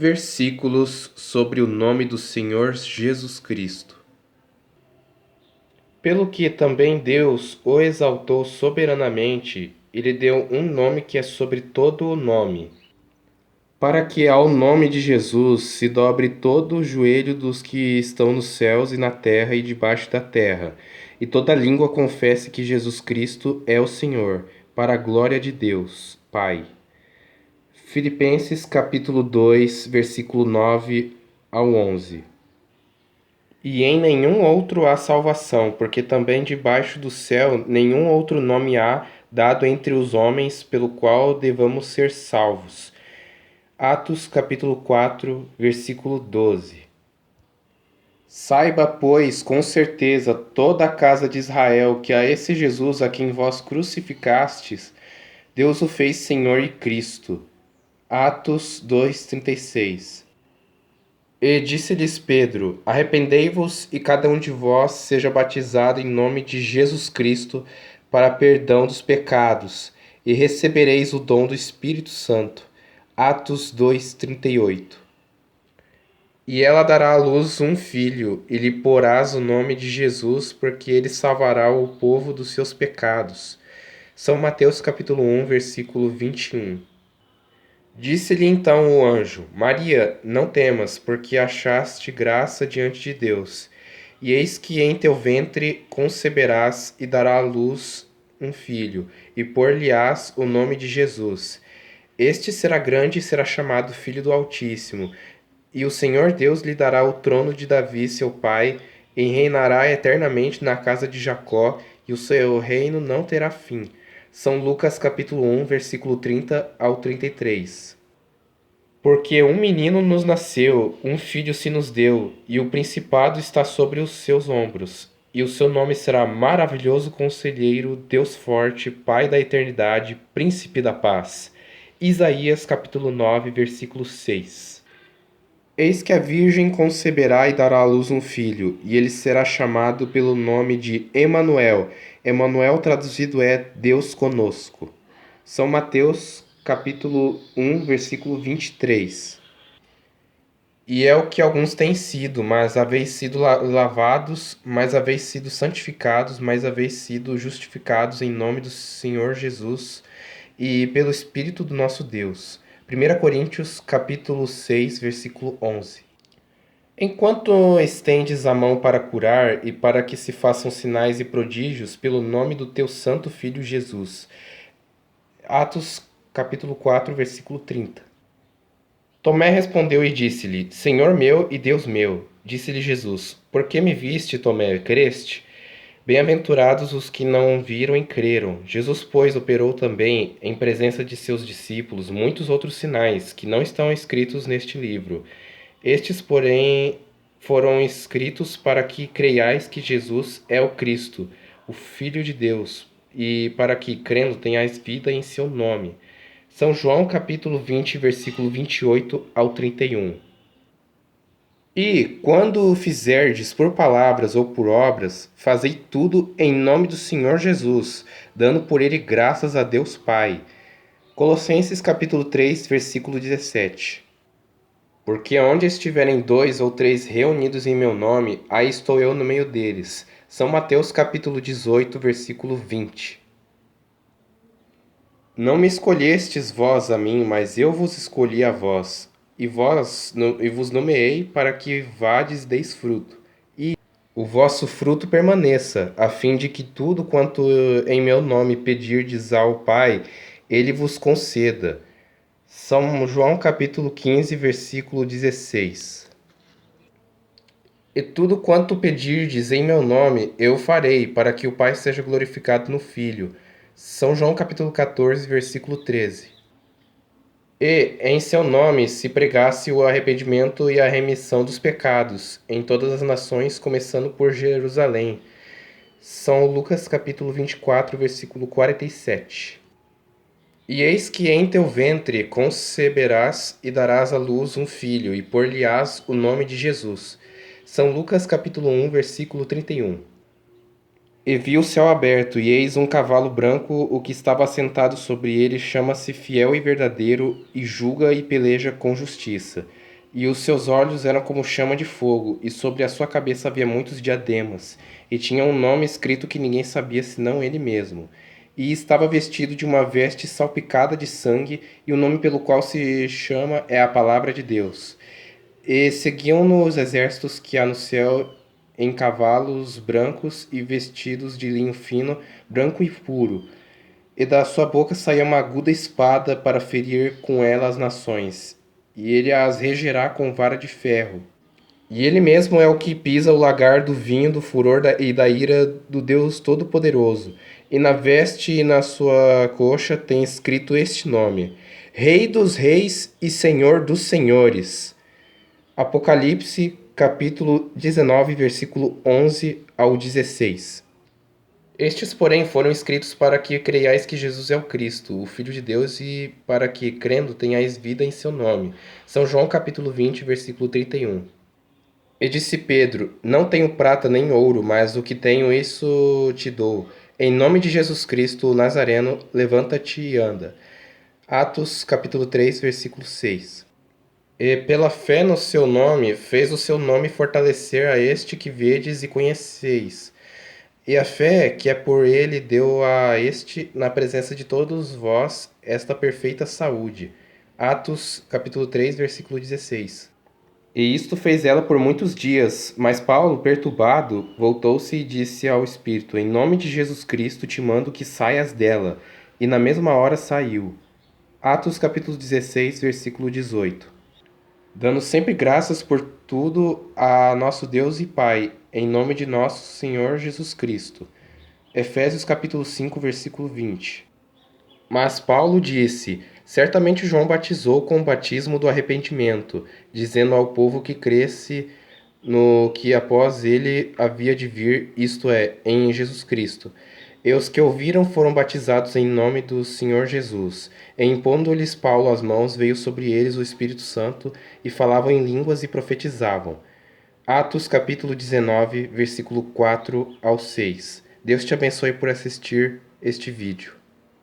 Versículos sobre o nome do Senhor Jesus Cristo. Pelo que também Deus o exaltou soberanamente e lhe deu um nome que é sobre todo o nome, para que ao nome de Jesus se dobre todo o joelho dos que estão nos céus e na terra e debaixo da terra, e toda língua confesse que Jesus Cristo é o Senhor, para a glória de Deus, Pai. Filipenses capítulo 2, versículo 9 ao 11. E em nenhum outro há salvação, porque também debaixo do céu nenhum outro nome há dado entre os homens pelo qual devamos ser salvos. Atos capítulo 4, versículo 12. Saiba, pois, com certeza toda a casa de Israel que a esse Jesus a quem vós crucificastes, Deus o fez Senhor e Cristo. Atos 2:36. E disse-lhes Pedro: Arrependei-vos e cada um de vós seja batizado em nome de Jesus Cristo para perdão dos pecados, e recebereis o dom do Espírito Santo. Atos 2:38. E ela dará à luz um filho, e lhe porás o nome de Jesus, porque ele salvará o povo dos seus pecados. São Mateus capítulo 1, versículo 21. Disse-lhe então o anjo: Maria, não temas, porque achaste graça diante de Deus. E eis que em teu ventre conceberás e dará à luz um filho, e por-lhe-ás o nome de Jesus. Este será grande e será chamado Filho do Altíssimo. E o Senhor Deus lhe dará o trono de Davi, seu pai, e reinará eternamente na casa de Jacó, e o seu reino não terá fim. São Lucas capítulo 1, versículo 30 ao 33. Porque um menino nos nasceu, um filho se nos deu, e o principado está sobre os seus ombros. E o seu nome será Maravilhoso Conselheiro, Deus Forte, Pai da Eternidade, Príncipe da Paz. Isaías capítulo 9, versículo 6. Eis que a Virgem conceberá e dará à luz um filho, e ele será chamado pelo nome de Emanuel. Emanuel traduzido é Deus conosco. São Mateus capítulo 1, versículo 23. E é o que alguns têm sido, mas haveis sido lavados, mas haveis sido santificados, mas haveis sido justificados em nome do Senhor Jesus e pelo Espírito do nosso Deus. 1 Coríntios capítulo 6, versículo 11. Enquanto estendes a mão para curar e para que se façam sinais e prodígios pelo nome do teu santo Filho Jesus. Atos capítulo 4, versículo 30. Tomé respondeu e disse-lhe: Senhor meu e Deus meu. Disse-lhe Jesus: Por que me viste, Tomé, creste? Bem-aventurados os que não viram e creram. Jesus, pois, operou também, em presença de seus discípulos, muitos outros sinais, que não estão escritos neste livro. Estes, porém, foram escritos para que creiais que Jesus é o Cristo, o Filho de Deus, e para que, crendo, tenhais vida em seu nome. São João capítulo 20, versículo 28 ao 31. E, quando o fizerdes por palavras ou por obras, fazei tudo em nome do Senhor Jesus, dando por ele graças a Deus Pai. Colossenses capítulo 3, versículo 17. Porque onde estiverem 2 ou 3 reunidos em meu nome, aí estou eu no meio deles. São Mateus capítulo 18, versículo 20. Não me escolhestes vós a mim, mas eu vos escolhi a vós, e vos nomeei para que vades deis fruto, e o vosso fruto permaneça, a fim de que tudo quanto em meu nome pedirdes ao Pai, ele vos conceda. São João capítulo 15, versículo 16. E tudo quanto pedirdes em meu nome, eu farei, para que o Pai seja glorificado no Filho. São João capítulo 14, versículo 13. E em seu nome se pregasse o arrependimento e a remissão dos pecados em todas as nações, começando por Jerusalém. São Lucas capítulo 24, versículo 47. E eis que em teu ventre conceberás e darás à luz um filho, e por-lhe-ás o nome de Jesus. São Lucas capítulo 1, versículo 31. E vi o céu aberto, e eis um cavalo branco, o que estava assentado sobre ele chama-se Fiel e Verdadeiro, e julga e peleja com justiça. E os seus olhos eram como chama de fogo, e sobre a sua cabeça havia muitos diademas, e tinha um nome escrito que ninguém sabia senão ele mesmo. E estava vestido de uma veste salpicada de sangue, e o nome pelo qual se chama é a Palavra de Deus. E seguiam-no os exércitos que há no céu em cavalos brancos e vestidos de linho fino, branco e puro. E da sua boca saía uma aguda espada para ferir com ela as nações, e ele as regerá com vara de ferro. E ele mesmo é o que pisa o lagar do vinho do furor e da ira do Deus Todo-Poderoso. E na veste e na sua coxa tem escrito este nome: Rei dos Reis e Senhor dos Senhores. Apocalipse, capítulo 19, versículo 11 ao 16. Estes, porém, foram escritos para que creiais que Jesus é o Cristo, o Filho de Deus, e para que, crendo, tenhais vida em seu nome. São João capítulo 20, versículo 31. E disse Pedro: Não tenho prata nem ouro, mas o que tenho, isso te dou. Em nome de Jesus Cristo, o Nazareno, levanta-te e anda. Atos capítulo 3, versículo 6. E pela fé no seu nome, fez o seu nome fortalecer a este que vedes e conheceis. E a fé que é por ele deu a este, na presença de todos vós, esta perfeita saúde. Atos, capítulo 3, versículo 16. E isto fez ela por muitos dias, mas Paulo, perturbado, voltou-se e disse ao Espírito: Em nome de Jesus Cristo te mando que saias dela. E na mesma hora saiu. Atos, capítulo 16, versículo 18. Dando sempre graças por tudo a nosso Deus e Pai, em nome de nosso Senhor Jesus Cristo. Efésios capítulo 5, versículo 20. Mas Paulo disse: Certamente João batizou com o batismo do arrependimento, dizendo ao povo que cresce no que após ele havia de vir, isto é, em Jesus Cristo. E os que ouviram foram batizados em nome do Senhor Jesus. E impondo-lhes Paulo as mãos, veio sobre eles o Espírito Santo, e falavam em línguas e profetizavam. Atos capítulo 19, versículo 4 ao 6. Deus te abençoe por assistir este vídeo.